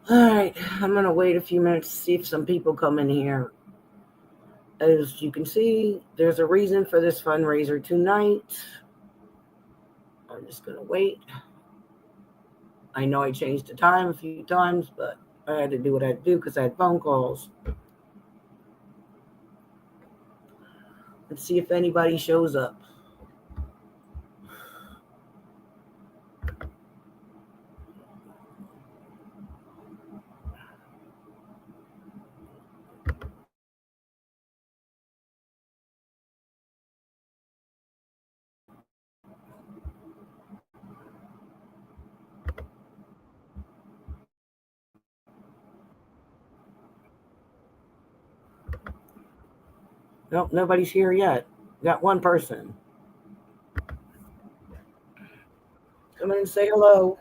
All right, I'm going to wait a few minutes to see if some people come in here. As you can see, there's a reason for this fundraiser tonight. I'm just going to wait. I know I changed the time a few times, but I had to do what I had to do because I had phone calls. Let's see if anybody shows up. Nope, nobody's here yet. Got one person. Come in and say hello.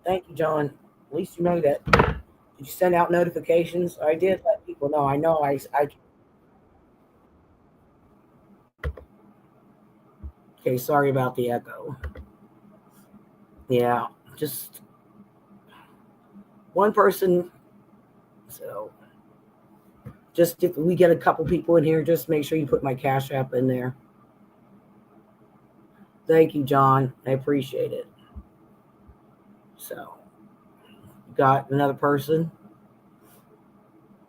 Thank you, John. At least you made it. Did you send out notifications? I did let people know. I know I okay, sorry about the echo. Yeah, just one person. So just if we get a couple people in here, just make sure you put my Cash App in there. Thank you, John. I appreciate it. So got another person.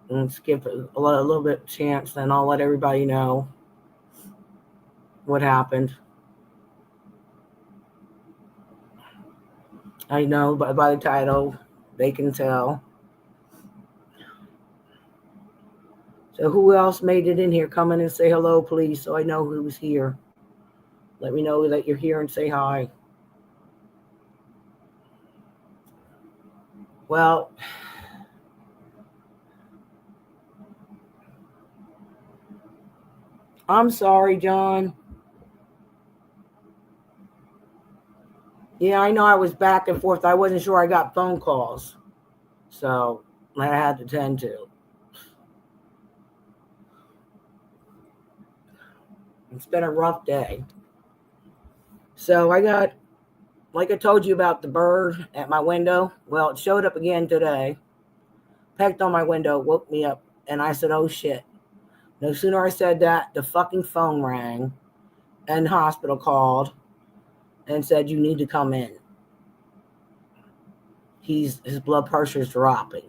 Let's give a little bit of chance, then I'll let everybody know what happened. I know by the title, they can tell. So who else made it in here? Come in and say hello, please, so I know who's here. Let me know that you're here and say hi. Well, I'm sorry, John. Yeah, I know I was back and forth. I wasn't sure I got phone calls. So I had to tend to. It's been a rough day. So I got, like I told you about the bird at my window. Well, it showed up again today. Pecked on my window, woke me up, and I said, oh shit. No sooner I said that, the fucking phone rang, and the hospital called and said, you need to come in. His blood pressure is dropping.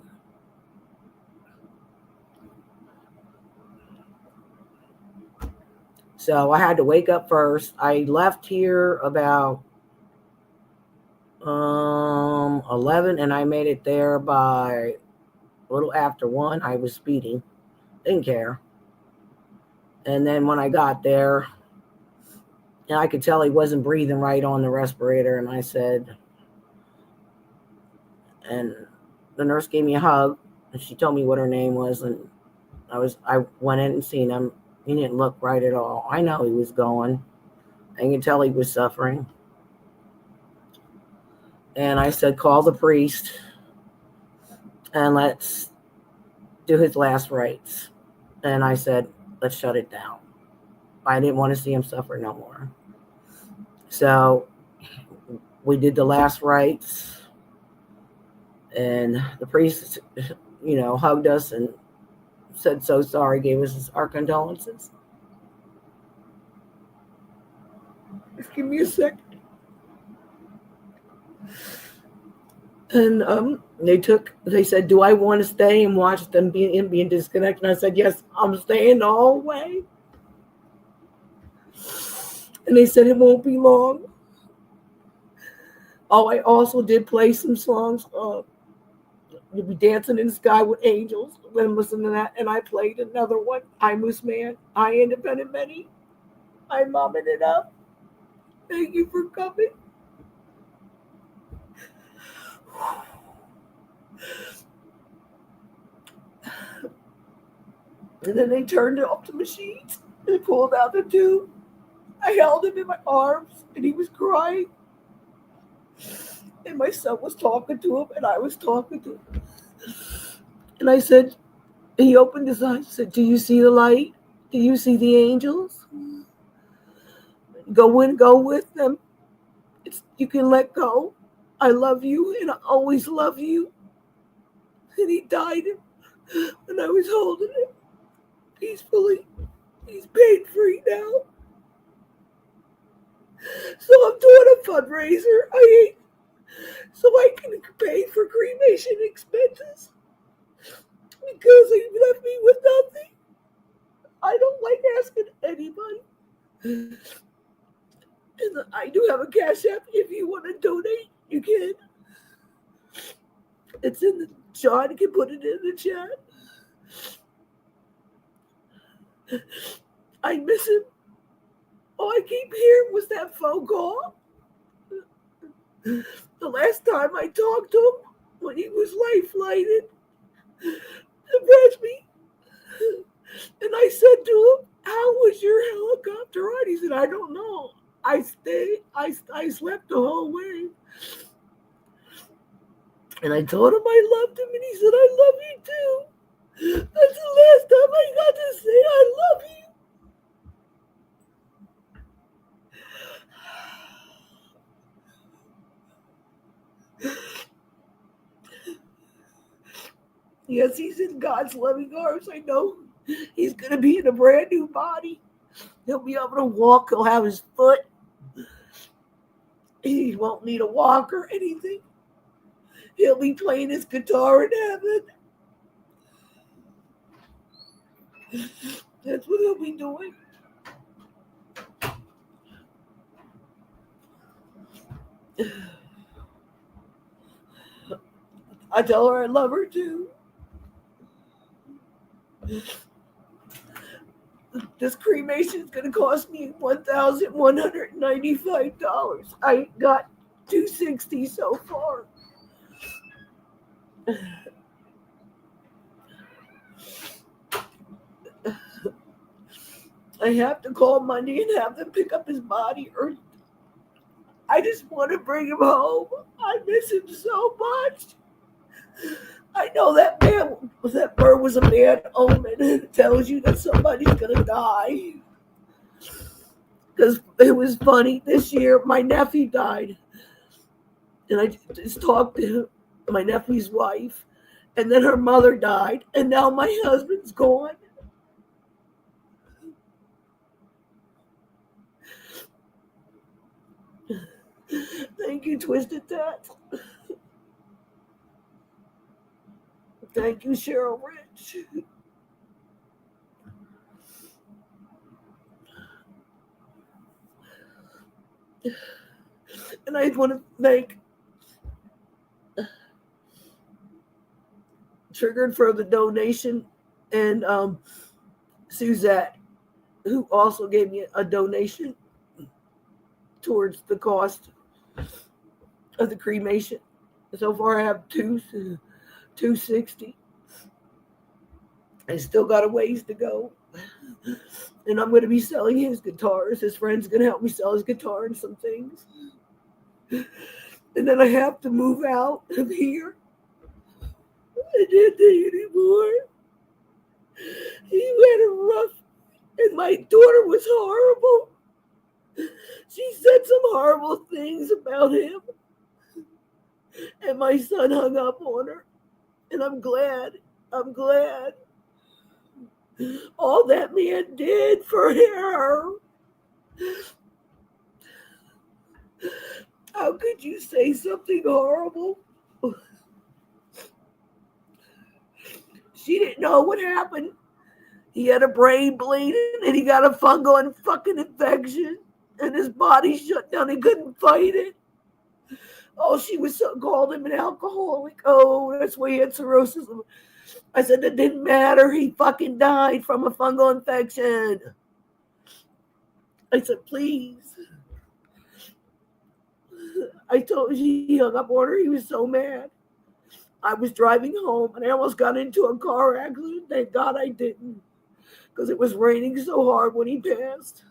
So I had to wake up first. I left here about 11, and I made it there by a little after 1. I was speeding, didn't care. And then when I got there, and I could tell he wasn't breathing right on the respirator, and I said, and the nurse gave me a hug, and she told me what her name was, and I went in and seen him. He didn't look right at all. I know he was going. I could tell he was suffering. And I said, call the priest and let's do his last rites. And I said, let's shut it down. I didn't want to see him suffer no more. So we did the last rites, and the priest, hugged us and said so sorry, gave us our condolences. Just give me a second. And they said, do I want to stay and watch them being disconnected? And I said, yes, I'm staying the whole way. And they said it won't be long. Oh, I also did play some songs. You'll be dancing in the sky with angels. Let them listen to that. And I played another one. I Moose Man. I Independent Betty. I momming it up. Thank you for coming. And then they turned off the machines. They pulled out the tube. I held him in my arms, and he was crying. And my son was talking to him, and I was talking to him. And I said, he opened his eyes and said, do you see the light? Do you see the angels? Go with them. You can let go. I love you and I always love you. And he died and I was holding him peacefully. He's pain free now. So I'm doing a fundraiser. So I can pay for cremation expenses because he left me with nothing. I don't like asking anybody. And I do have a cash app. If you want to donate, you can. It's in the John can put it in the chat. I miss him. All I keep hearing was that phone call. The last time I talked to him, when he was life-flighted, it brushed me. And I said to him, how was your helicopter ride? He said, I don't know. I slept the whole way. And I told him I loved him, and he said, I love you too. That's the last time I got to say I love you. Yes, he's in God's loving arms. I know he's going to be in a brand new body. He'll be able to walk. He'll have his foot. He won't need a walk or anything. He'll be playing his guitar in heaven. That's what he'll be doing. I tell her I love her too. This cremation is going to cost me $1,195. I got $260 so far. I have to call Monday and have them pick up his body, or I just want to bring him home. I miss him so much. I know that bird was a bad omen. It tells you that somebody's gonna die. Because it was funny, this year my nephew died, and I just talked to my nephew's wife, and then her mother died, and now my husband's gone. Thank you, Twisted Tat. Thank you, Cheryl Rich. And I want to thank Triggered for the donation, and Suzette, who also gave me a donation towards the cost of the cremation. So far I have $260. I still got a ways to go. And I'm going to be selling his guitars. His friend's going to help me sell his guitar and some things. And then I have to move out of here. I didn't think anymore. He had a rough, and my daughter was horrible. She said some horrible things about him. And my son hung up on her. And I'm glad. All that man did for her. How could you say something horrible? She didn't know what happened. He had a brain bleeding and he got a fungal and fucking infection and his body shut down. He couldn't fight it. Oh, she called him an alcoholic. Oh, that's why he had cirrhosis. I said, it didn't matter. He fucking died from a fungal infection. I said, please. I told you, he hung up on her. He was so mad. I was driving home and I almost got into a car accident. Thank God I didn't, because it was raining so hard when he passed.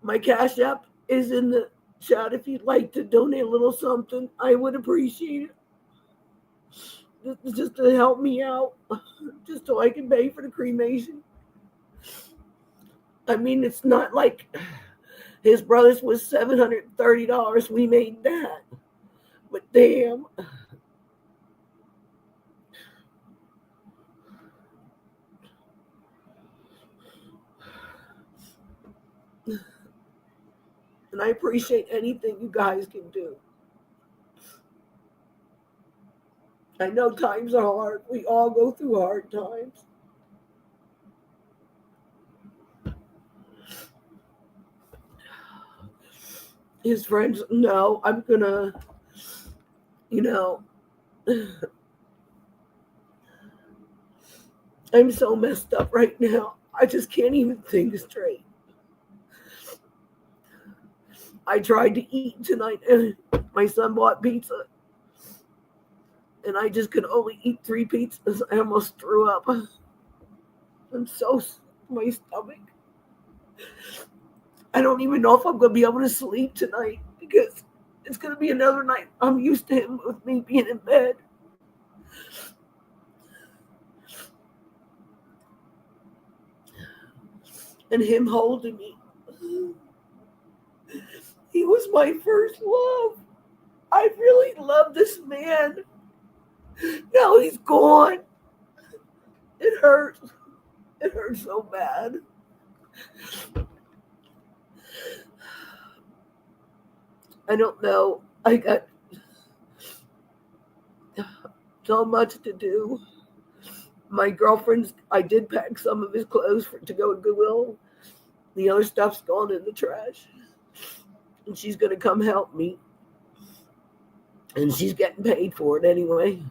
My Cash App is in the chat. If you'd like to donate a little something, I would appreciate it. just to help me out, just so I can pay for the cremation. I mean, it's not like his brother's was $730. We made that, but damn. And I appreciate anything you guys can do. I know times are hard. We all go through hard times. His friends know I'm gonna, you know, I'm so messed up right now. I just can't even think straight. I tried to eat tonight and my son bought pizza and I just could only eat 3 pizzas. I almost threw up. I'm so sick to my stomach. I don't even know if I'm going to be able to sleep tonight because it's going to be another night. I'm used to him with me being in bed. And him holding me. He was my first love. I really love this man. Now he's gone. It hurts. It hurts so bad. I don't know. I got so much to do. My girlfriend's, I did pack some of his clothes to go to Goodwill. The other stuff's gone in the trash. And she's going to come help me. And she's getting paid for it anyway.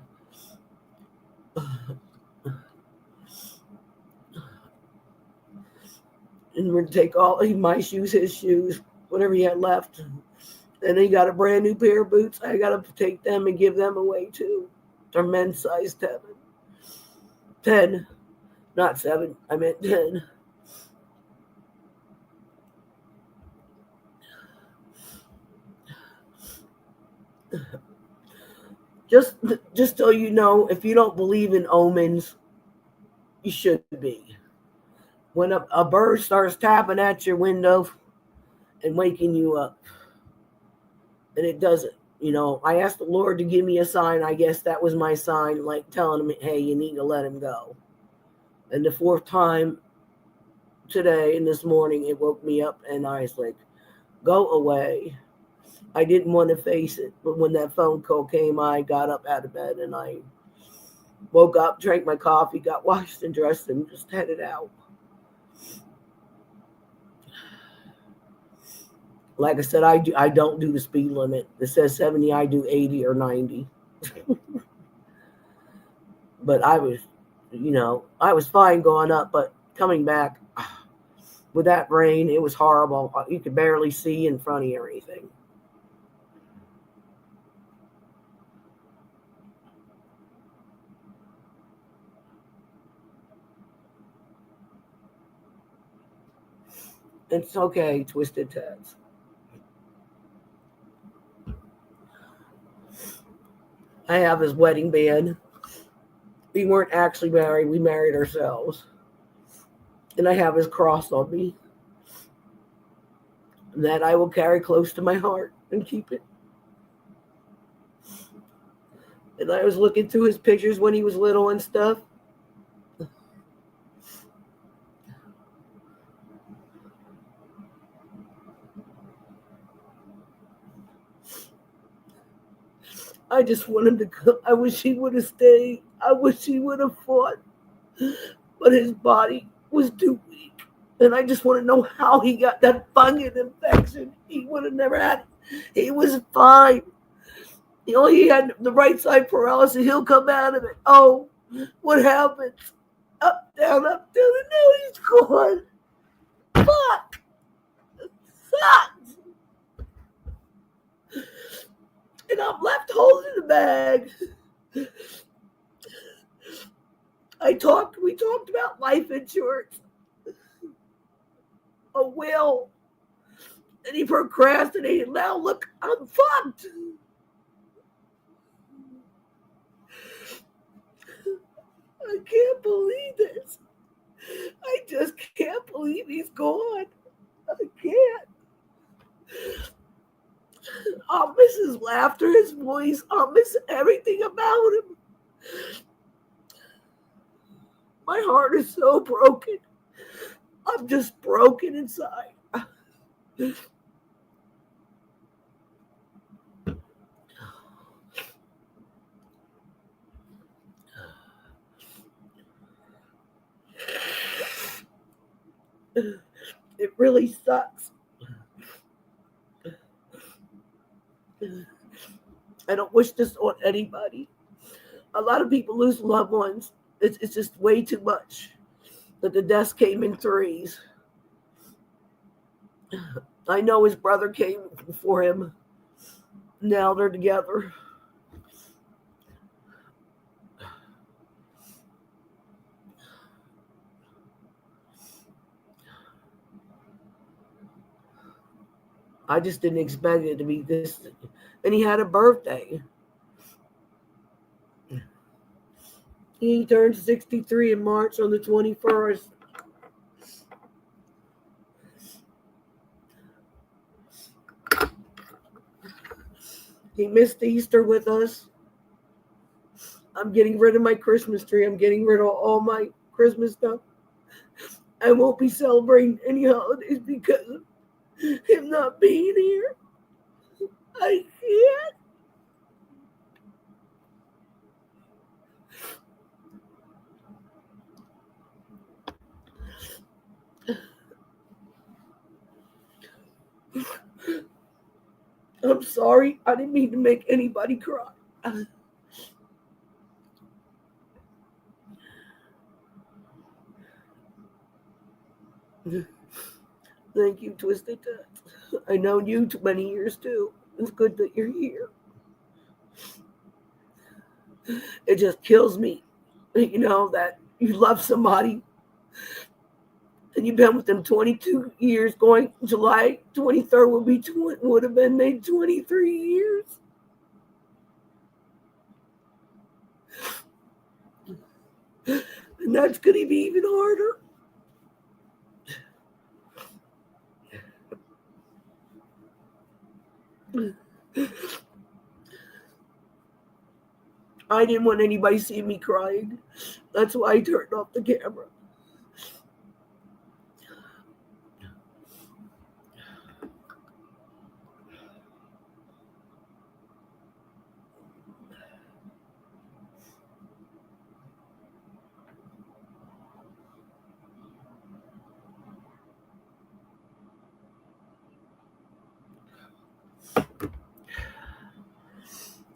And we're going to take all my shoes, his shoes, whatever he had left. And he got a brand new pair of boots. I got to take them and give them away too. They're men's size 10. Not 7. I meant 10. Just so you know, if you don't believe in omens, you should be. When a bird starts tapping at your window and waking you up, and it doesn't, I asked the Lord to give me a sign. I guess that was my sign, like telling him, hey, you need to let him go. And the 4th time today and this morning, it woke me up, and I was like, go away. I didn't want to face it, but when that phone call came, I got up out of bed and I woke up, drank my coffee, got washed and dressed, and just headed out. Like I said, I don't do the speed limit. It says 70, I do 80 or 90. But I was fine going up, but coming back with that rain, it was horrible. You could barely see in front of you or anything. It's okay, Twisted Tats. I have his wedding band. We weren't actually married. We married ourselves. And I have his cross on me. That I will carry close to my heart and keep it. And I was looking through his pictures when he was little and stuff. I just want him to come. I wish he would have stayed. I wish he would have fought. But his body was too weak. And I just want to know how he got that fungus infection. He would have never had it. He was fine. He had the right side paralysis. He'll come out of it. Oh, what happens? Up, down, no, he's gone. Fuck. Sucks. And I'm left holding the bag. We talked about life insurance. A will. And he procrastinated. Now look, I'm fucked. believe this. I just can't believe he's gone. I can't. I'll miss his laughter, his voice. I'll miss everything about him. My heart is so broken. I'm just broken inside. It really sucks. I don't wish this on anybody. A lot of people lose loved ones. It's just way too much. But the deaths came in threes. I know his brother came before him. Now they're together. I just didn't expect it to be this. And he had a birthday. He turned 63 in March on the 21st. He missed Easter with us. I'm getting rid of my Christmas tree. I'm getting rid of all my Christmas stuff. I won't be celebrating any holidays because of him not being here. I can't. I'm sorry. I didn't mean to make anybody cry. Thank you, Twisted Touch. I know you too many years too. It's good that you're here. It just kills me, that you love somebody and you've been with them 22 years. Going July 23rd would have been made 23 years. And that's going to be even harder. I didn't want anybody seeing me crying. That's why I turned off the camera.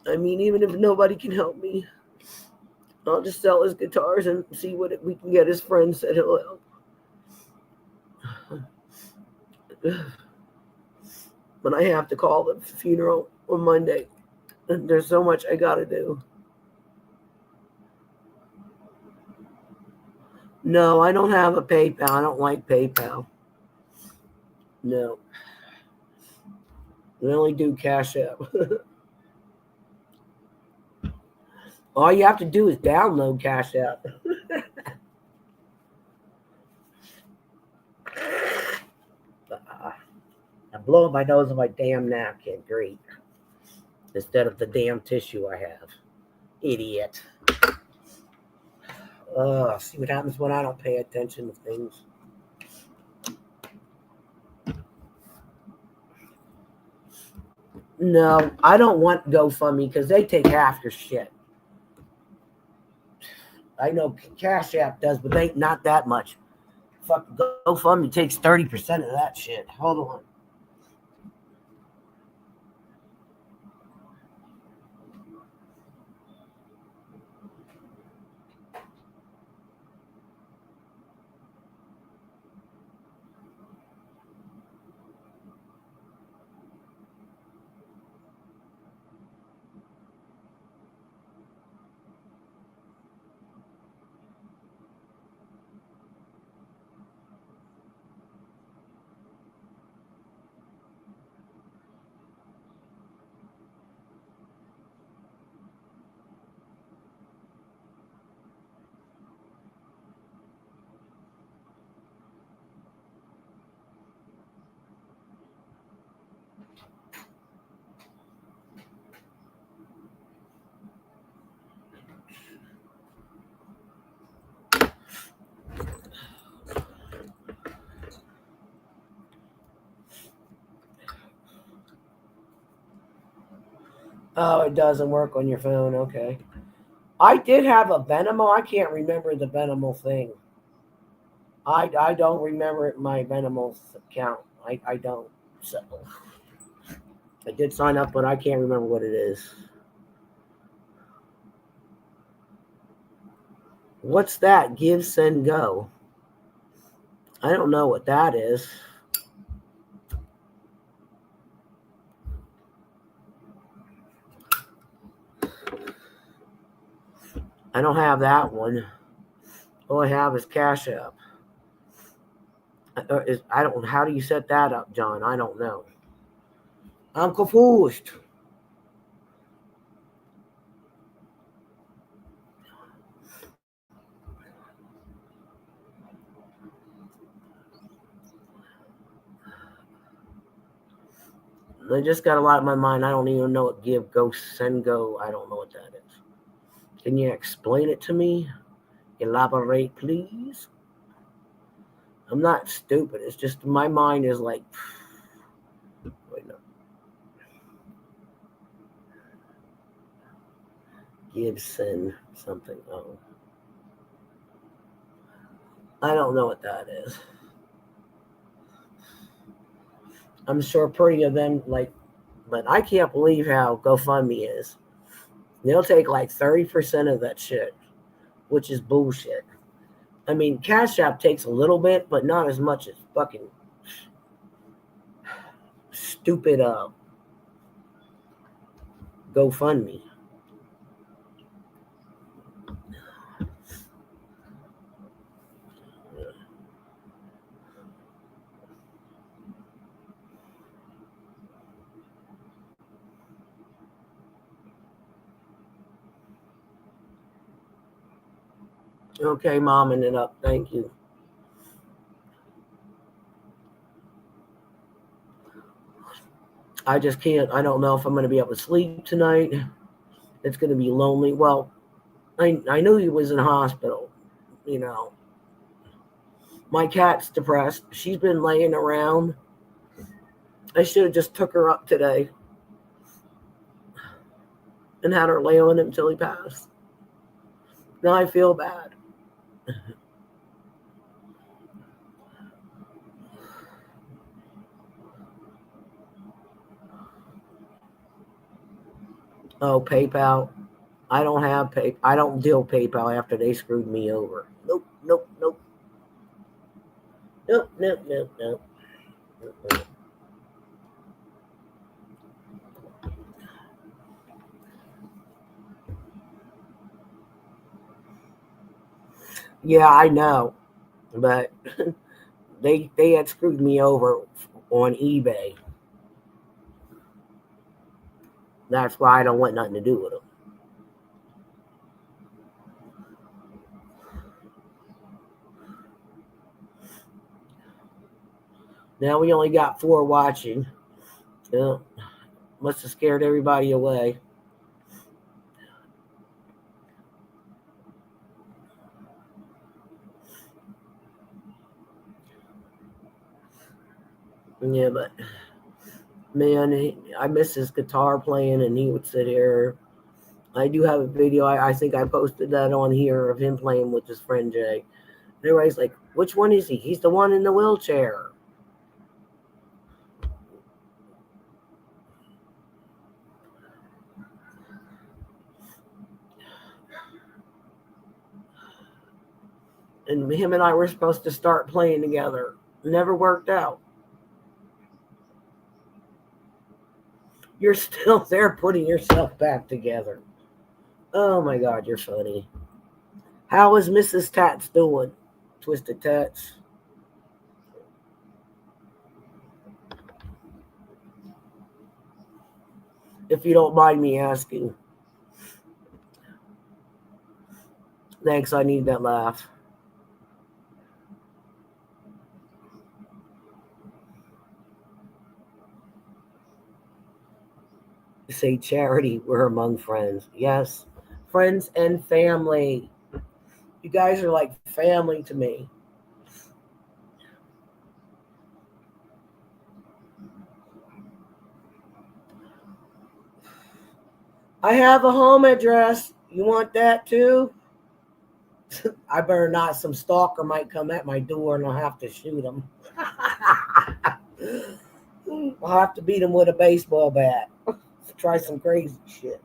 I mean, even if nobody can help me, I'll just sell his guitars and see what we can get. His friend said he'll help. But I have to call the funeral on Monday. And there's so much I got to do. No, I don't have a PayPal. I don't like PayPal. No. We only do Cash App. All you have to do is download Cash App. I'm blowing my nose on my damn napkin. Great. Instead of the damn tissue I have. Idiot. See what happens when I don't pay attention to things. No, I don't want GoFundMe because they take half your shit. I know Cash App does, but they ain't not that much. Fuck, GoFundMe takes 30% of that shit. Hold on. Oh, it doesn't work on your phone. Okay. I did have a Venmo. I can't remember the Venmo thing. I don't remember my Venmo account. I don't. So I did sign up, but I can't remember what it is. What's that? Give, send, go. I don't know what that is. I don't have that one. All I have is Cash App. I don't. How do you set that up, John? I don't know. I'm confused. I just got a lot in my mind. I don't even know what give, go, send, go. I don't know what that is. Can you explain it to me? Elaborate, please. I'm not stupid. It's just my mind is like, wait, no. Give, send, something. Oh, I don't know what that is. I'm sure pretty of them like, but I can't believe how GoFundMe is. They'll take like 30% of that shit, which is bullshit. I mean, Cash App takes a little bit, but not as much as fucking stupid GoFundMe. Okay, momming it up. Thank you. I just can't. I don't know if I'm going to be able to sleep tonight. It's going to be lonely. Well, I knew he was in hospital. You know, my cat's depressed. She's been laying around. I should have just took her up today and had her lay on him until he passed. Now I feel bad. Oh, PayPal. I don't have pay. I don't deal PayPal after they screwed me over. Nope, nope, nope, nope, nope, nope, nope. Nope. Yeah, I know, but they had screwed me over on eBay. That's why I don't want nothing to do with them. Now we only got 4 watching. Yeah, must have scared everybody away. Yeah, but man, I miss his guitar playing, and he would sit here. I do have a video. I think I posted that on here of him playing with his friend Jay. And everybody's like, "Which one is he? He's the one in the wheelchair." And him and I were supposed to start playing together. Never worked out. You're still there putting yourself back together. Oh my God, you're funny. How is Mrs. Tats doing? Twisted Tats. If you don't mind me asking. Thanks, I need that laugh. Say charity, we're among friends. Yes, friends and family. You guys are like family to me. I have a home address. You want that too? I better not. Some stalker might come at my door and I'll have to shoot him. I'll have to beat him with a baseball bat. Try some crazy shit.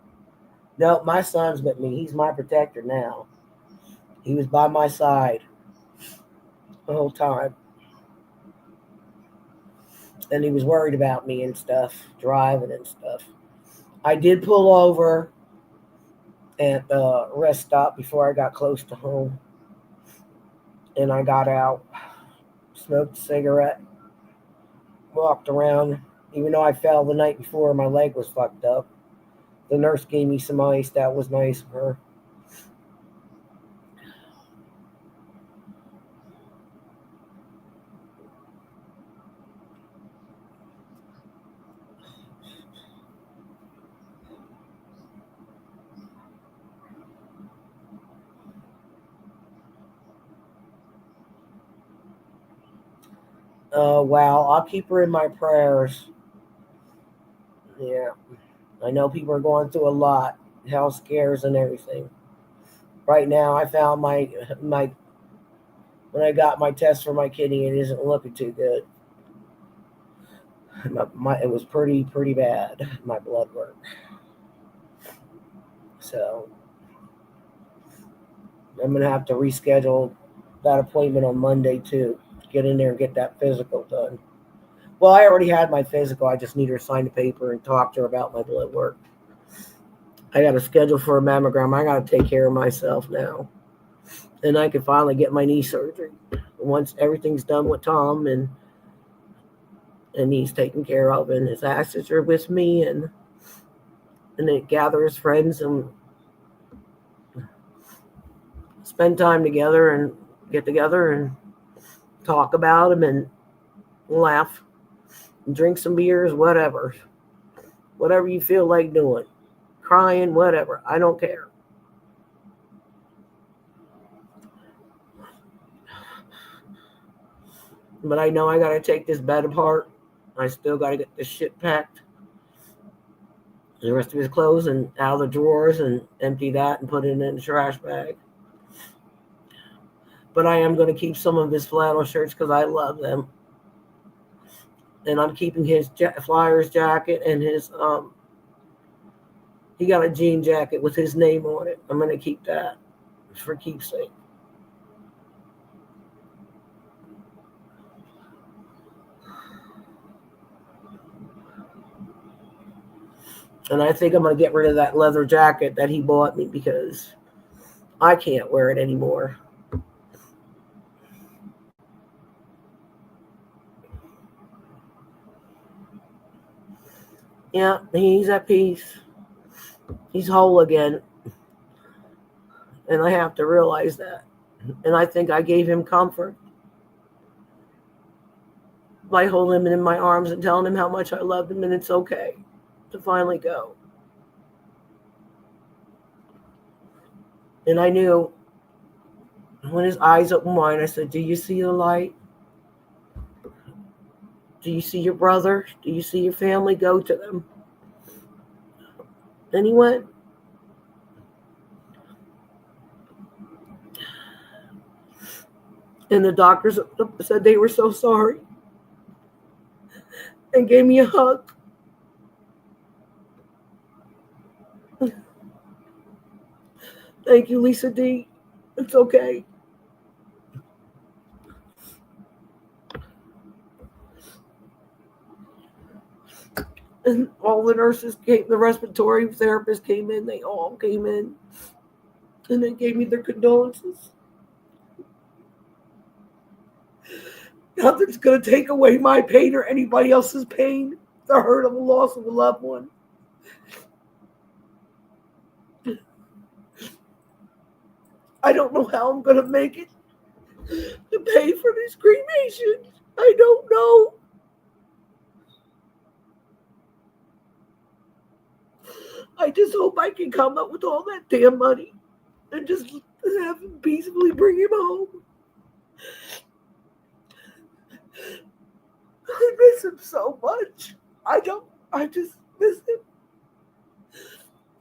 No, my son's with me. He's my protector now. He was by my side the whole time. And he was worried about me and stuff, driving and stuff. I did pull over at the rest stop before I got close to home. And I got out, smoked a cigarette, walked around. Even though I fell the night before, my leg was fucked up. The nurse gave me some ice. That was nice of her. Wow, I'll keep her in my prayers. Yeah, I know people are going through a lot, health scares and everything. Right now, I found my when I got my test for my kidney, it isn't looking too good. It was pretty bad, my blood work. So I'm gonna have to reschedule that appointment on Monday too. Get in there and get that physical done. Well, I already had my physical. I just need her to sign the paper and talk to her about my blood work. I got a schedule for a mammogram. I got to take care of myself now, and I can finally get my knee surgery once everything's done with Tom and he's taken care of, and his asses are with me, and they gather his friends and spend time together and get together and talk about him and laugh and drink some beers, whatever you feel like doing, crying, whatever. I don't care. But I know I got to take this bed apart. I still got to get this shit packed. The rest of his clothes and out of the drawers and empty that and put it in the trash bag. But I am going to keep some of his flannel shirts because I love them. And I'm keeping his Flyers jacket and his he got a jean jacket with his name on it. I'm going to keep that for keepsake. And I think I'm going to get rid of that leather jacket that he bought me because I can't wear it anymore. Yeah, he's at peace. He's whole again. And I have to realize that. And I think I gave him comfort by holding him in my arms and telling him how much I loved him and it's okay to finally go. And I knew when his eyes opened wide, I said, "Do you see the light? Do you see your brother? Do you see your family? Go to them." And he went. And the doctors said they were so sorry and gave me a hug. Thank you, Lisa D. It's okay. And all the nurses came, the respiratory therapists came in, they all came in, and they gave me their condolences. Nothing's going to take away my pain or anybody else's pain, the hurt of the loss of a loved one. I don't know how I'm going to make it to pay for these cremations. I don't know. I just hope I can come up with all that damn money and just have him peacefully bring him home. I miss him so much. I just miss him.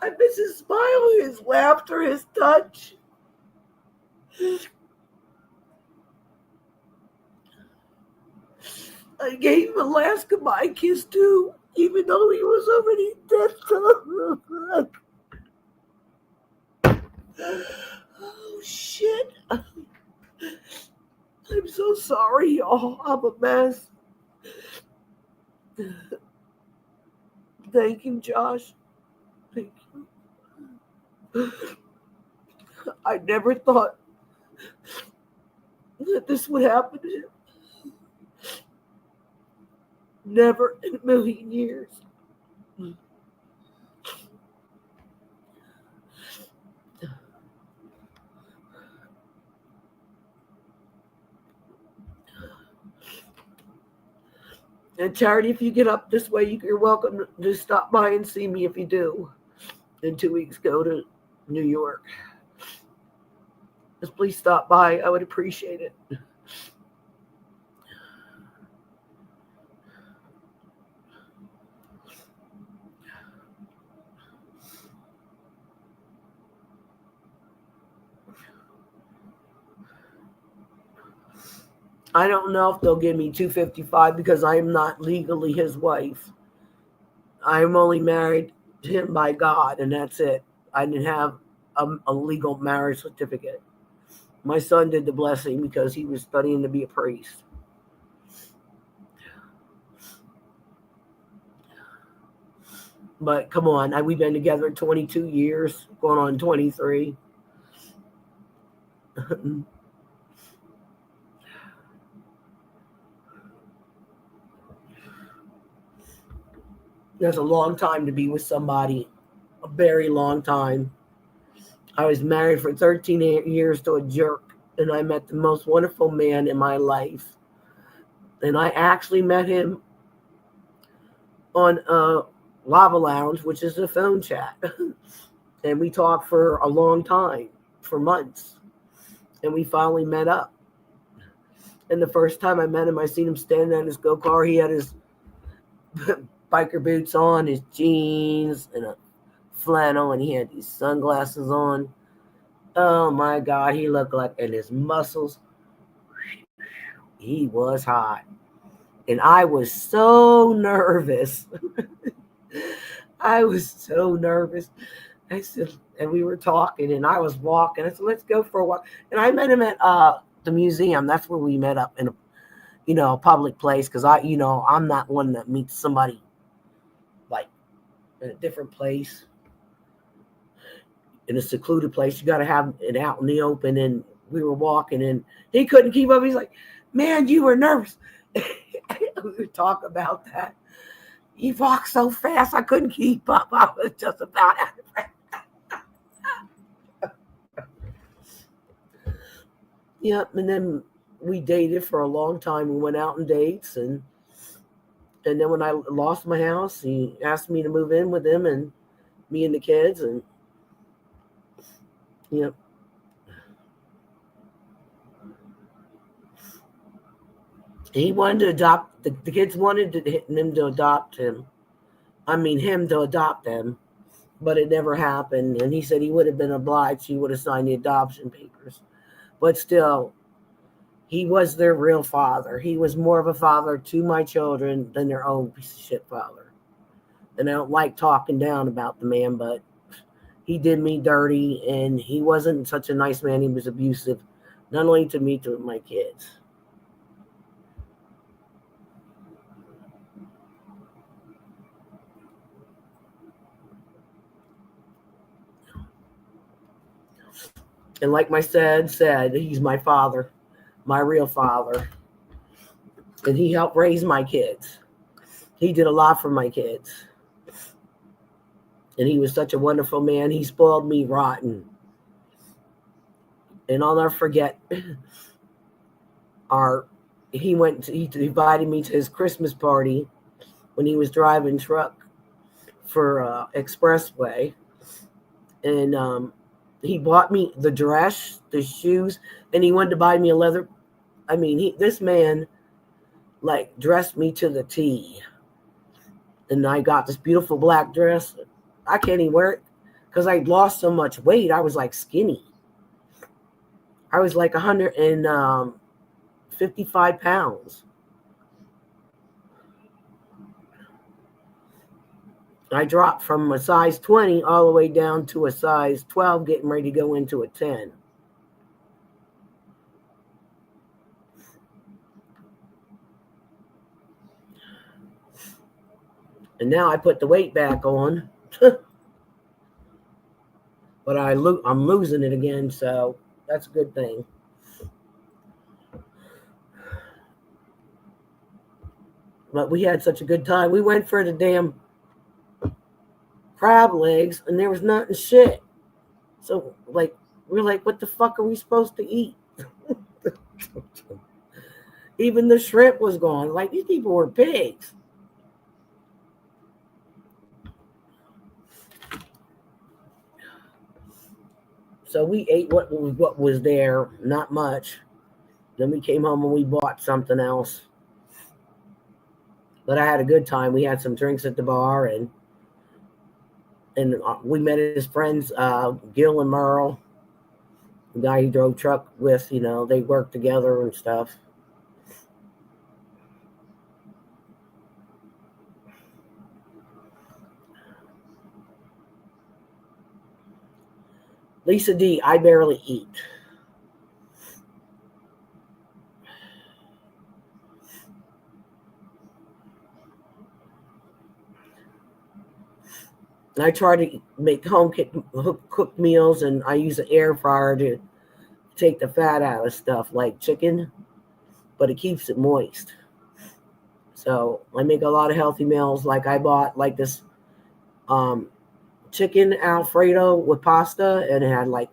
I miss his smile, his laughter, his touch. I gave him a last goodbye kiss too, even though he was already dead. Oh shit. I'm so sorry, y'all. I'm a mess. Thank you, Josh. Thank you. I never thought that this would happen to him. Never in a million years. And Charity, if you get up this way, you're welcome to stop by and see me if you do. In 2 weeks, go to New York. Just please stop by. I would appreciate it. I don't know if they'll give me $255 because I am not legally his wife. I'm only married to him by God, and that's it. I didn't have a legal marriage certificate. My son did the blessing because he was studying to be a priest. But come on, we've been together 22 years, going on 23. That's a long time to be with somebody, a very long time. I was married for 13 years to a jerk, and I met the most wonderful man in my life. And I actually met him on Lava Lounge, which is a phone chat. And we talked for a long time, for months. And we finally met up. And the first time I met him, I seen him standing on his go-kart. He had his biker boots on, his jeans, and a flannel, and he had these sunglasses on. Oh my God, he looked like, and his muscles, he was hot. And I was so nervous. I was so nervous. I said, and we were talking, and I was walking. I said, let's go for a walk. And I met him at the museum. That's where we met up in a public place, because I'm not one that meets somebody like in a different place, in a secluded place. You got to have it out in the open. And we were walking, and he couldn't keep up. He's like, man, you were nervous. We would talk about that. He walked so fast, I couldn't keep up. I was just about out of breath. Yep, and then we dated for a long time. We went out on dates, and then when I lost my house, he asked me to move in with him and me and the kids, and yep. He wanted to adopt, the kids wanted him to adopt him. I mean, him to adopt them, but it never happened. And he said he would have been obliged. He would have signed the adoption papers. But still, he was their real father. He was more of a father to my children than their own piece of shit father. And I don't like talking down about the man, but he did me dirty, and he wasn't such a nice man. He was abusive, not only to me, to my kids. And like my dad said, he's my father, my real father. And he helped raise my kids. He did a lot for my kids. And he was such a wonderful man. He spoiled me rotten. And I'll never forget, he invited me to his Christmas party when he was driving truck for Expressway. And he bought me the dress, the shoes, and he wanted to buy me a leather. I mean, this man, like, dressed me to the T. And I got this beautiful black dress. I can't even wear it. because I'd lost so much weight. I was like skinny. I was like 155 pounds. I dropped from a size 20 all the way down to a size 12, getting ready to go into a 10. And now I put the weight back on. But I'm losing it again, so that's a good thing. But we had such a good time. We went for the damn crab legs, and there was nothing shit. So, like, we're like, what the fuck are we supposed to eat? Even the shrimp was gone. Like, these people were pigs. So we ate what was there, not much. Then we came home and we bought something else. But I had a good time. We had some drinks at the bar, and we met his friends, Gil and Merle, the guy he drove truck with. You know, they worked together and stuff. Lisa D, I barely eat. I try to make home cooked meals, and I use an air fryer to take the fat out of stuff like chicken, but it keeps it moist. So I make a lot of healthy meals. Like I bought like this chicken Alfredo with pasta, and it had like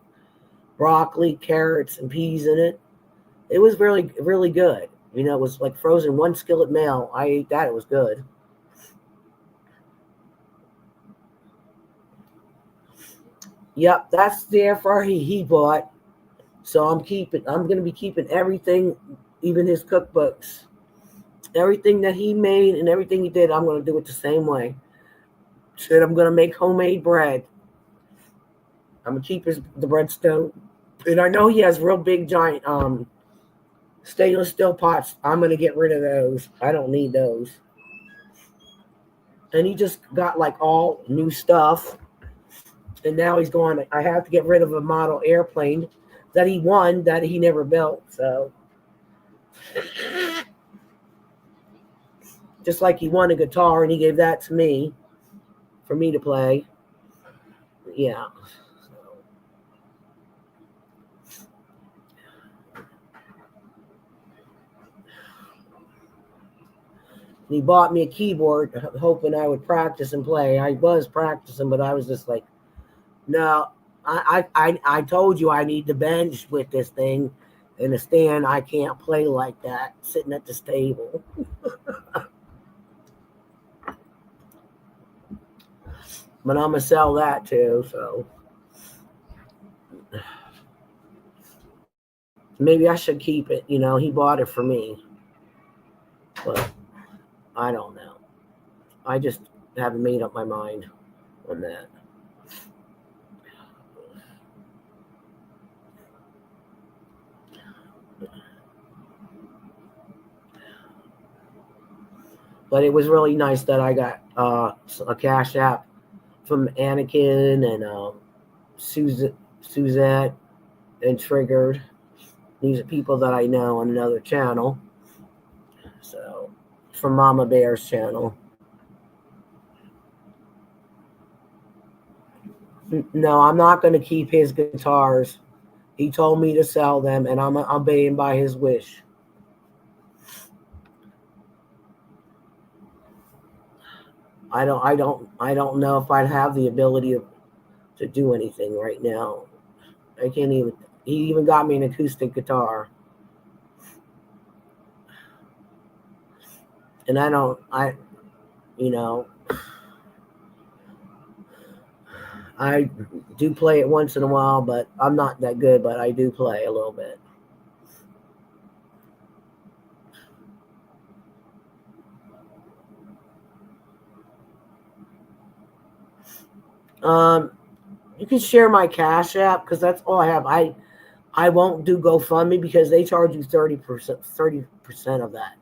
broccoli, carrots, and peas in it. It was really, really good. You know, it was like frozen one skillet meal. I ate that. It was good. Yep, that's the air fryer he bought. So I'm going to be keeping everything, even his cookbooks. Everything that he made and everything he did, I'm going to do it the same way. Said I'm going to make homemade bread. I'm going to keep the breadstone. And I know he has real big, giant stainless steel pots. I'm going to get rid of those. I don't need those. And he just got like all new stuff. And now he's going, I have to get rid of a model airplane that he won that he never built. So just like he won a guitar and he gave that to me for me to play. Yeah. He bought me a keyboard hoping I would practice and play. I was practicing, but I was just like, no, I told you I need the bench with this thing and a stand. I can't play like that sitting at this table. But I'm going to sell that too, so maybe I should keep it. You know, he bought it for me. But I don't know. I just haven't made up my mind on that. But it was really nice that I got a cash app from Anakin and Suzette and Triggered. These are people that I know on another channel. So, from Mama Bear's channel. No, I'm not going to keep his guitars. He told me to sell them, and I'm obeying by his wish. I don't know if I'd have the ability to do anything right now. I can't even. He even got me an acoustic guitar, and you know, I do play it once in a while, but I'm not that good. But I do play a little bit. Um, You can share my Cash App because that's all I have. I won't do GoFundMe because they charge you 30% of that,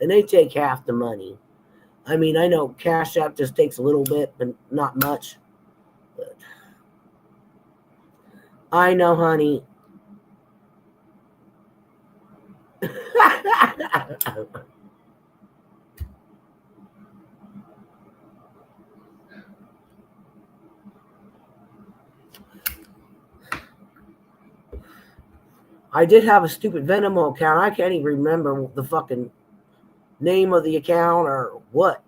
and they take half the money. I mean, I know Cash App just takes a little bit, but not much. But I know, honey. I did have a stupid Venmo account. I can't even remember the fucking name of the account or what.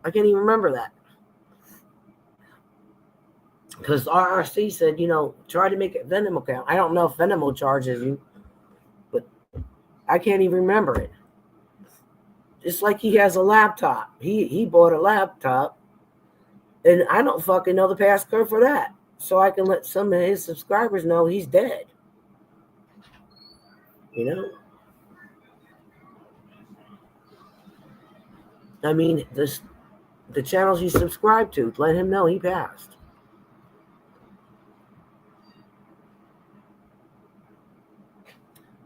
I can't even remember that. Because RRC said, try to make a Venmo account. I don't know if Venmo charges you, but I can't even remember it. Just like he has a laptop. He bought a laptop, and I don't fucking know the passcode for that. So I can let some of his subscribers know he's dead. I mean, the channels he subscribed to, let him know he passed.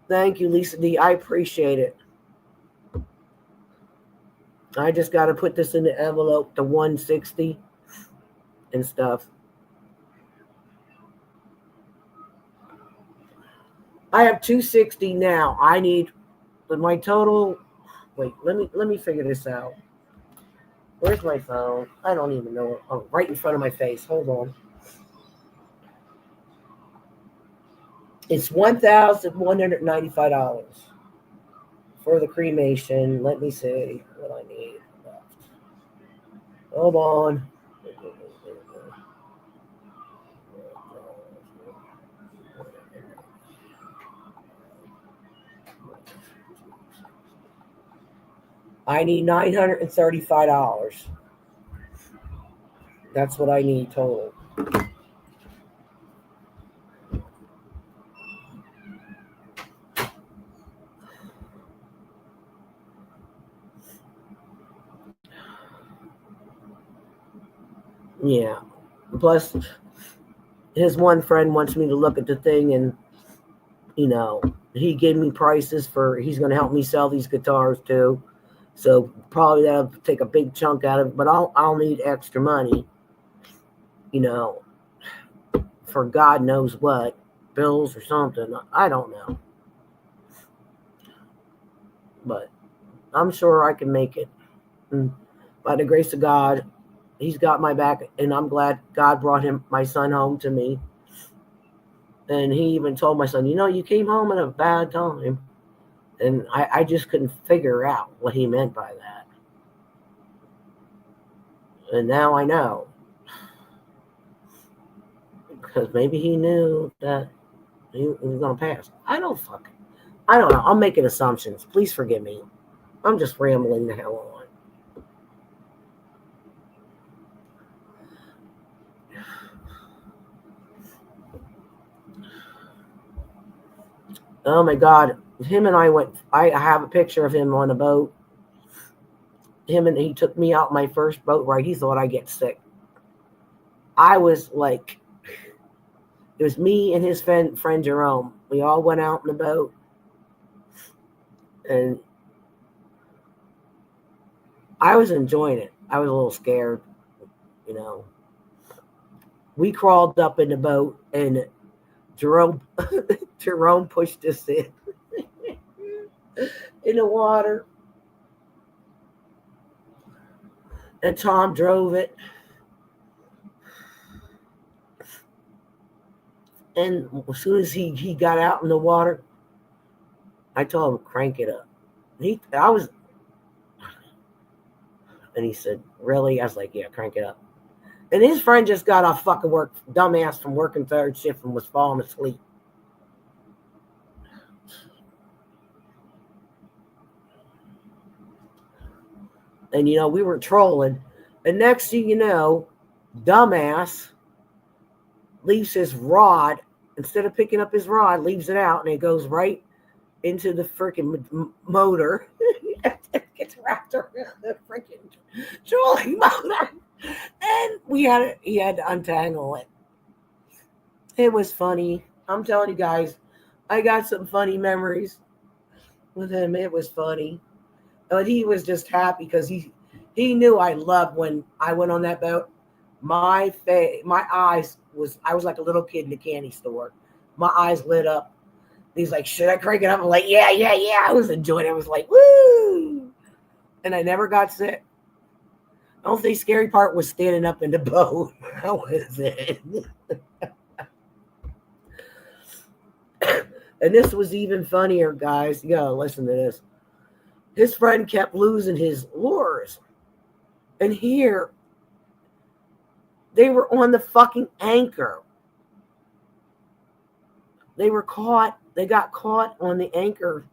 Thank you, Lisa D. I appreciate it. I just got to put this in the envelope, the 160 and stuff. I have 260 now. I need my total. Wait, let me figure this out. Where's my phone? I don't even know. Oh, right in front of my face. Hold on. It's $1,195 for the cremation. Let me see what I need left. Hold on. I need $935. That's what I need total. Yeah. Plus, his one friend wants me to look at the thing, and he gave me prices he's going to help me sell these guitars too. So probably that'll take a big chunk out of it, but I'll need extra money, for God knows what, bills or something. I don't know. But I'm sure I can make it. And by the grace of God, he's got my back, and I'm glad God brought my son home to me. And he even told my son, you came home at a bad time. And I just couldn't figure out what he meant by that. And now I know. Because maybe he knew that he was going to pass. I don't know. I'm making assumptions. Please forgive me. I'm just rambling the hell on. Oh my God. Him and I have a picture of him on a boat. He took me out my first boat ride. He thought I'd get sick. I was like, it was me and his friend Jerome. We all went out in the boat. And I was enjoying it. I was a little scared, We crawled up in the boat, and Jerome pushed us in the water. And Tom drove it. And as soon as he got out in the water, I told him, crank it up. And he said, really? I was like, yeah, crank it up. And his friend just got off fucking work, dumbass, from working third shift and was falling asleep. And, we were trolling. And next thing you know, dumbass leaves his rod. Instead of picking up his rod, leaves it out, and it goes right into the freaking motor. It gets wrapped around the freaking trolling motor. And he had to untangle it. It was funny. I'm telling you guys, I got some funny memories with him. It was funny. But he was just happy because he knew I loved when I went on that boat. My eyes was I was like a little kid in the candy store. My eyes lit up. He's like, should I crank it up? I'm like, yeah, yeah, yeah. I was enjoying it. I was like, woo! And I never got sick. The only scary part was standing up in the boat. That was it. And this was even funnier, guys. You gotta listen to this. His friend kept losing his lures. And here, they were on the fucking anchor. They were caught. They got caught on the anchor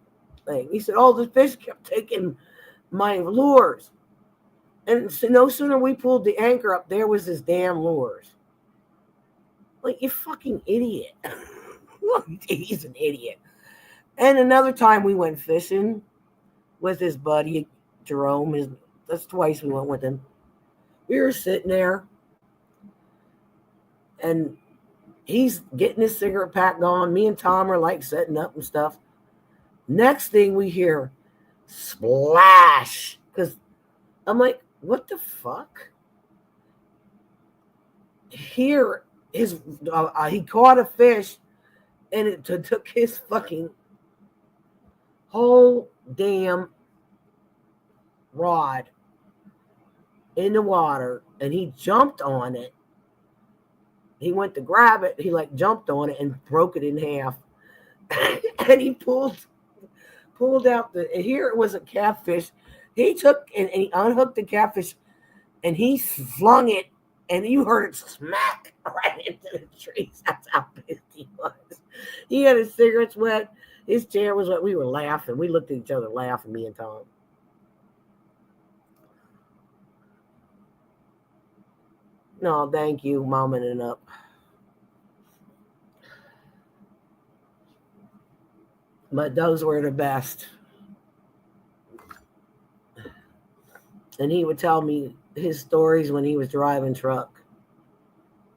thing. He said, oh, the fish kept taking my lures. And so no sooner we pulled the anchor up, there was his damn lures. Like, you fucking idiot. He's an idiot. And another time we went fishing with his buddy, Jerome. That's twice we went with him. We were sitting there, and he's getting his cigarette pack going. Me and Tom are like setting up and stuff. Next thing we hear, splash. Because I'm like, what the fuck? Here, he caught a fish, and it took his fucking whole damn rod in the water, and he jumped on it. He went to grab it. He like jumped on it and broke it in half. And he pulled out and here it was a catfish. He took and he unhooked the catfish and he flung it, and you heard it smack right into the trees. That's how pissed he was. He had his cigarettes wet. His chair was wet. We were laughing. We looked at each other laughing, me and Tom. No, thank you, Momming it up. But those were the best. And he would tell me his stories when he was driving truck.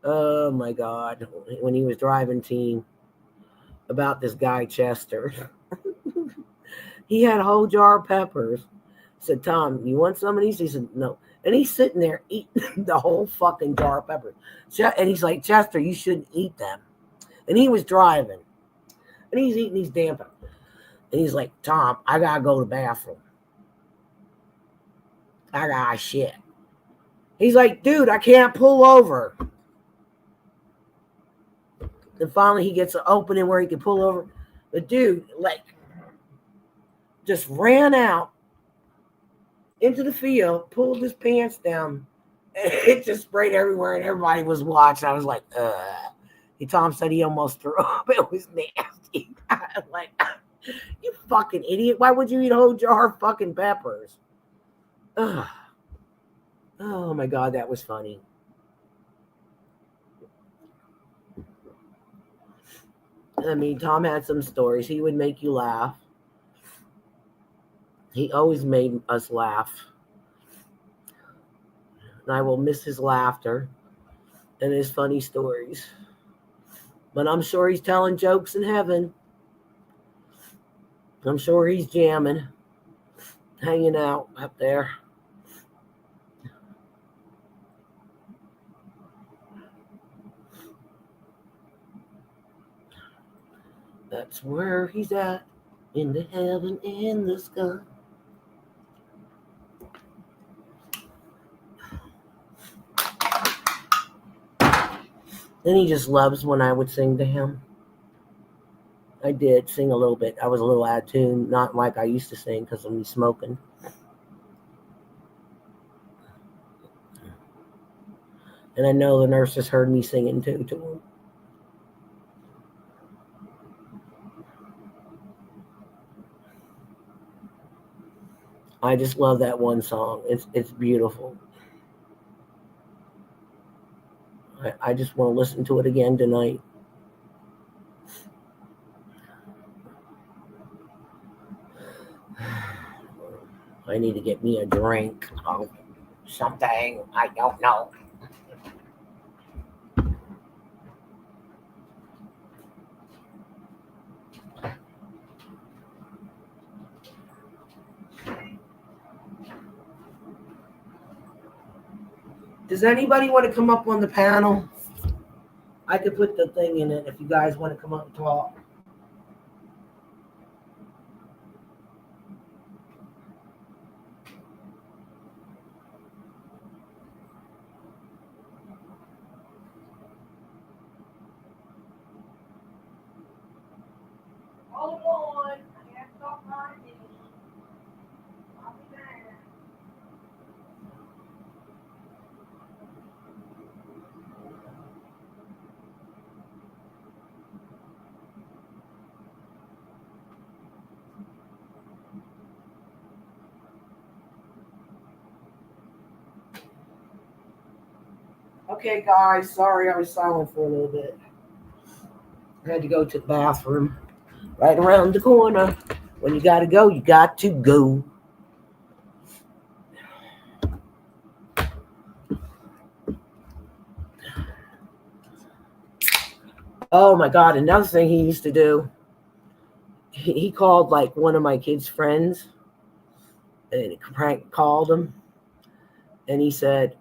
Oh my God. When he was driving team about this guy, Chester. He had a whole jar of peppers. I said, Tom, you want some of these? He said, no. And he's sitting there eating the whole fucking jar of peppers. And he's like, Chester, you shouldn't eat them. And he was driving. And he's eating these damn peppers. And he's like, Tom, I gotta go to the bathroom. I got shit. He's like, dude, I can't pull over. And finally he gets an opening where he can pull over. The dude, like, just ran out into the field, pulled his pants down, and it just sprayed everywhere, and everybody was watching. I was like, Tom said he almost threw up. It was nasty. I was like, you fucking idiot. Why would you eat a whole jar of fucking peppers? Ugh. Oh my God, that was funny. I mean, Tom had some stories. He would make you laugh. He always made us laugh. And I will miss his laughter and his funny stories. But I'm sure he's telling jokes in heaven. I'm sure he's jamming, hanging out up there. That's where he's at, in the heaven in the sky. And he just loves when I would sing to him. I did sing a little bit. I was a little out of tune, not like I used to sing because of me smoking. And I know the nurses heard me singing too to him. I just love that one song. It's beautiful. I just want to listen to it again tonight. I need to get me a drink of something. I don't know. Does anybody want to come up on the panel? I could put the thing in it if you guys want to come up and talk. Hold on. I have to talk my name. I'll be back. Okay, guys. Sorry I was silent for a little bit. I had to go to the bathroom right around the corner. When you got to go, you got to go. Oh my God. Another thing he used to do, he called like one of my kids' friends and prank called him. And he said,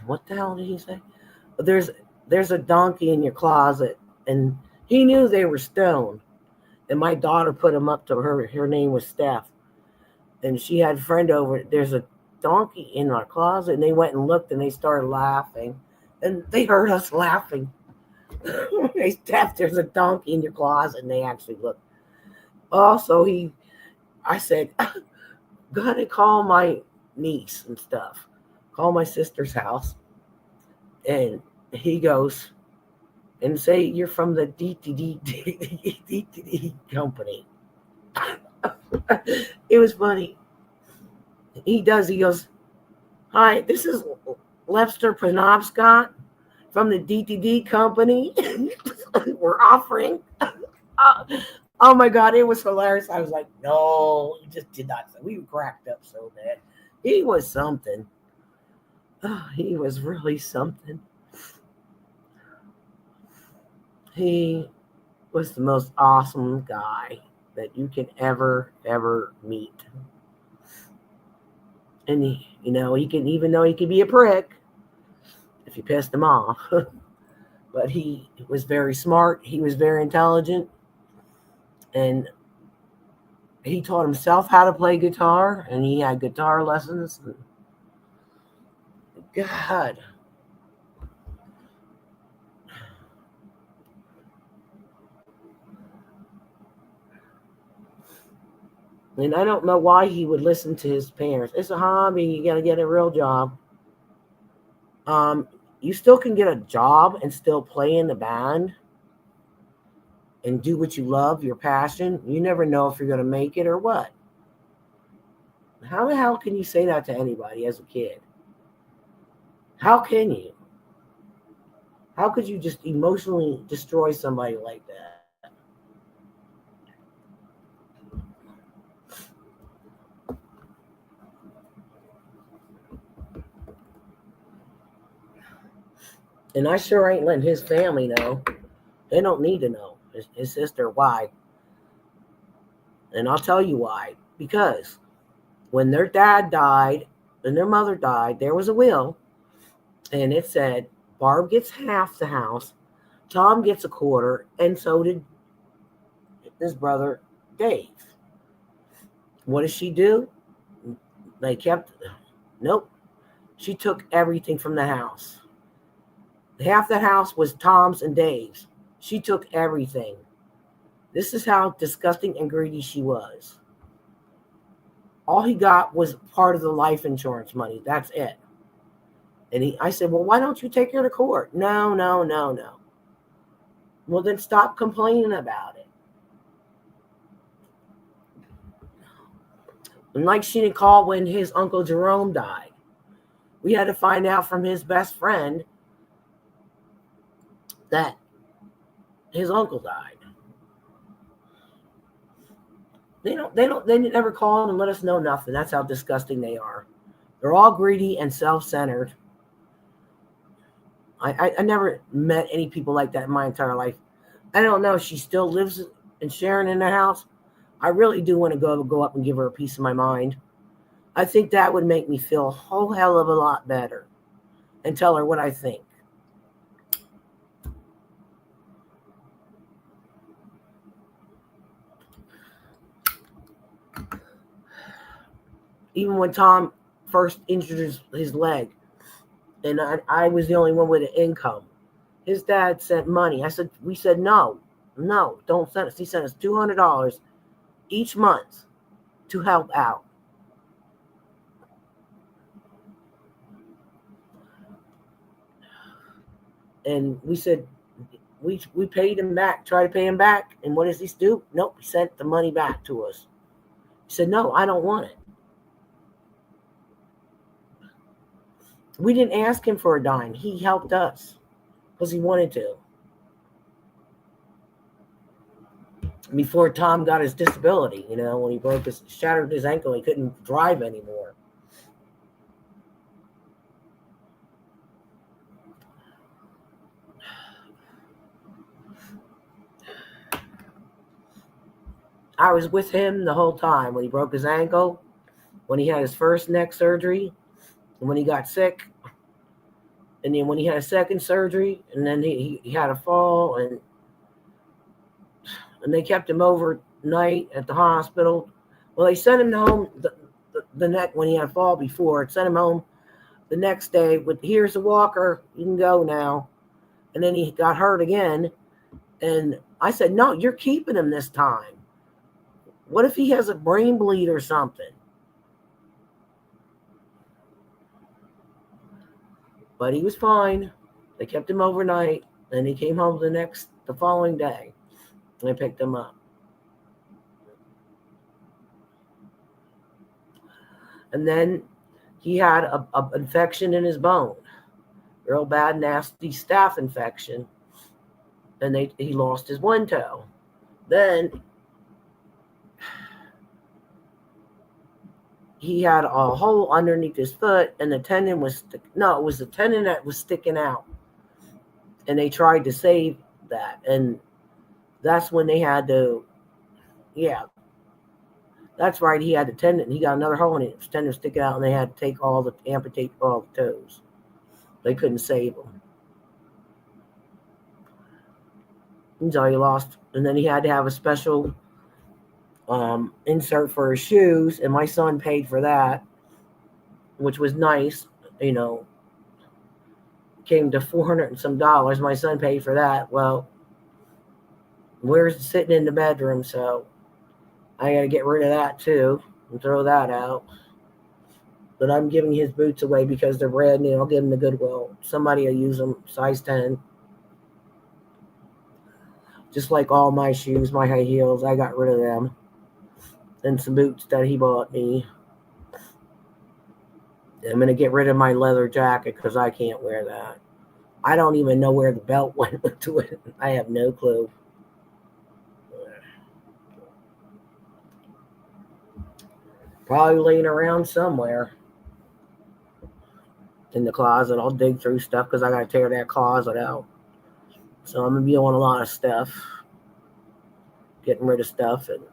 what the hell did he say? There's a donkey in your closet. And he knew they were stoned. And my daughter put him up to her. Her name was Steph. And she had a friend over. There's a donkey in our closet. And they went and looked and they started laughing. And they heard us laughing. Hey, Steph, there's a donkey in your closet. And they actually looked. Also, I said, go ahead and call my niece and stuff. Call my sister's house. And he goes, and say you're from the DTD company. It was funny. He goes, hi, this is Lester Penobscot from the DTD company. We're offering. Oh my God, it was hilarious. I was like, no, he just did not. We were cracked up so bad. He was something. Oh, he was really something. He was the most awesome guy that you can ever meet. And he can, even though he could be a prick if you pissed him off, but he was very smart. He was very intelligent, and he taught himself how to play guitar, and he had guitar lessons. God. And I don't know why he would listen to his parents. It's a hobby. You got to get a real job. You still can get a job and still play in the band and do what you love, your passion. You never know if you're going to make it or what. How the hell can you say that to anybody as a kid? How can you? How could you just emotionally destroy somebody like that? And I sure ain't letting his family know. They don't need to know. His sister, why? And I'll tell you why. Because when their dad died and their mother died, there was a will. And it said, Barb gets half the house, Tom gets a quarter, and so did his brother Dave. What did she do? Nope. She took everything from the house. Half the house was Tom's and Dave's. She took everything. This is how disgusting and greedy she was. All he got was part of the life insurance money. That's it. And I said, well, why don't you take her to court? No. Well, then stop complaining about it. And like she didn't call when his Uncle Jerome died. We had to find out from his best friend that his uncle died. They never call and let us know nothing. That's how disgusting they are. They're all greedy and self-centered. I never met any people like that in my entire life. I don't know. She still lives in Sharon in their house. I really do want to go up and give her a piece of my mind. I think that would make me feel a whole hell of a lot better and tell her what I think. Even when Tom first injured his leg, and I was the only one with an income, his dad sent money. We said, no, don't send us. He sent us $200 each month to help out. And we said, we paid him back, try to pay him back. And what does he do? Nope, he sent the money back to us. He said, no, I don't want it. We didn't ask him for a dime. He helped us because he wanted to. Before Tom got his disability, when he shattered his ankle, he couldn't drive anymore. I was with him the whole time when he broke his ankle, when he had his first neck surgery, and when he got sick, and then when he had a second surgery, and then he had a fall, and they kept him overnight at the hospital. Well, they sent him home the neck when he had a fall before. It sent him home the next day with, here's a walker, you can go now. And then he got hurt again. And I said, no, you're keeping him this time. What if he has a brain bleed or something? But he was fine. They kept him overnight. And he came home the following day. And I picked him up. And then he had a infection in his bone. Real bad, nasty staph infection. And he lost his one toe. Then he had a hole underneath his foot, and the tendon was it was the tendon that was sticking out. And they tried to save that. And that's when they had to, that's right, he had the tendon. He got another hole in it. His tendon was sticking out, and they had to amputate all the toes. They couldn't save him. And so he lost. And then he had to have a special insert for his shoes, and my son paid for that, which was nice. Came to $400 and some. My son paid for that. Well, we're sitting in the bedroom, so I got to get rid of that too and throw that out. But I'm giving his boots away because they're brand new. I'll give them to Goodwill. Somebody will use them, size 10. Just like all my shoes, my high heels, I got rid of them. And some boots that he bought me. I'm going to get rid of my leather jacket because I can't wear that. I don't even know where the belt went to it. I have no clue. Probably laying around somewhere in the closet. I'll dig through stuff because I got to tear that closet out. So I'm going to be doing a lot of stuff. Getting rid of stuff. And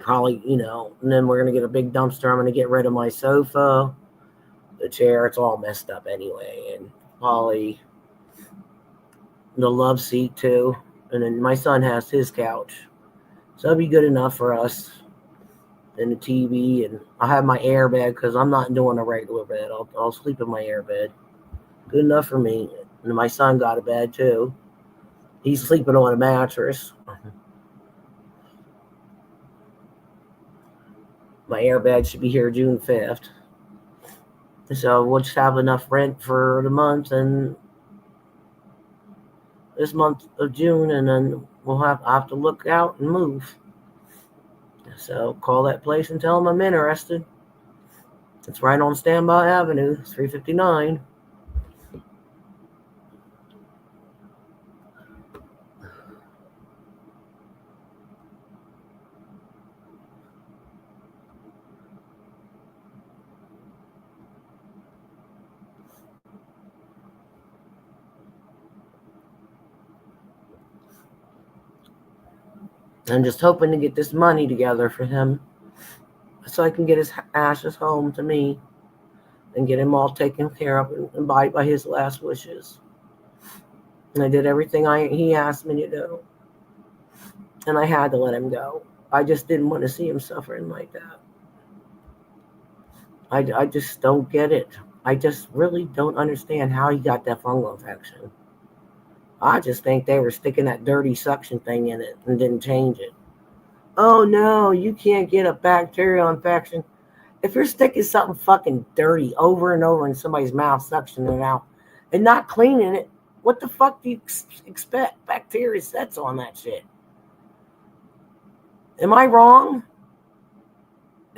probably, and then we're going to get a big dumpster. I'm going to get rid of my sofa, the chair. It's all messed up anyway. And probably the love seat too. And then my son has his couch. So that'll be good enough for us. And the TV. And I'll have my air bed because I'm not doing a regular bed. I'll sleep in my air bed. Good enough for me. And my son got a bed too. He's sleeping on a mattress. My airbag should be here June 5th. So we'll just have enough rent for the month and this month of June, and then I'll have to look out and move. So call that place and tell them I'm interested. It's right on Standby Avenue, 359. I'm just hoping to get this money together for him so I can get his ashes home to me and get him all taken care of and abide by his last wishes. And I did everything he asked me to do. And I had to let him go. I just didn't want to see him suffering like that. I just don't get it. I just really don't understand how he got that fungal infection. I just think they were sticking that dirty suction thing in it and didn't change it. Oh no, you can't get a bacterial infection. If you're sticking something fucking dirty over and over in somebody's mouth, suctioning it out, and not cleaning it, what the fuck do you expect? Bacteria sets on that shit. Am I wrong?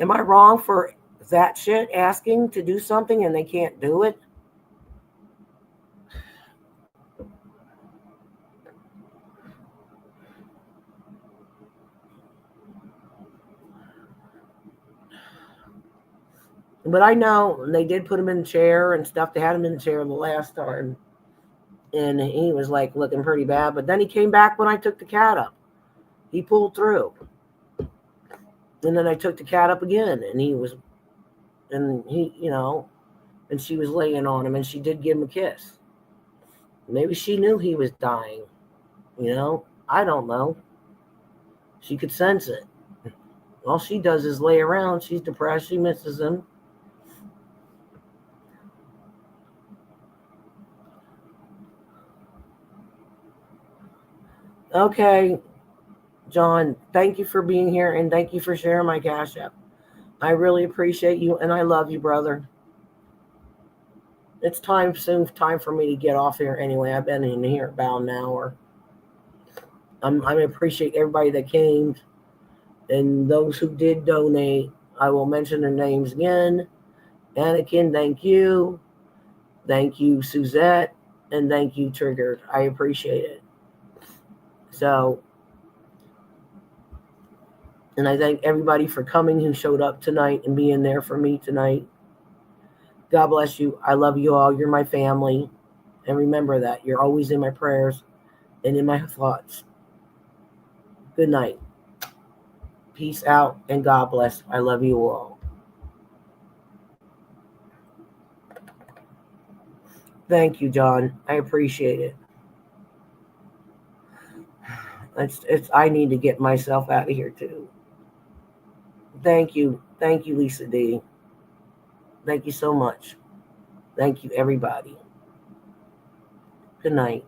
Am I wrong for that shit asking to do something and they can't do it? But I know they did put him in the chair and stuff. They had him in the chair the last time. And he was like looking pretty bad. But then he came back when I took the cat up. He pulled through. And then I took the cat up again. And he, and she was laying on him and she did give him a kiss. Maybe she knew he was dying. I don't know. She could sense it. All she does is lay around. She's depressed. She misses him. Okay, John, thank you for being here and thank you for sharing my Cash App. I really appreciate you and I love you, brother. It's time for me to get off here anyway. I've been in here about an hour. I appreciate everybody that came and those who did donate. I will mention their names again. Anakin, thank you. Thank you, Suzette. And thank you, Triggered. I appreciate it. So, and I thank everybody for coming who showed up tonight and being there for me tonight. God bless you. I love you all. You're my family. And remember that. You're always in my prayers and in my thoughts. Good night. Peace out and God bless. I love you all. Thank you, John. I appreciate it. I need to get myself out of here too. Thank you. Thank you, Lisa D. Thank you so much. Thank you, everybody. Good night.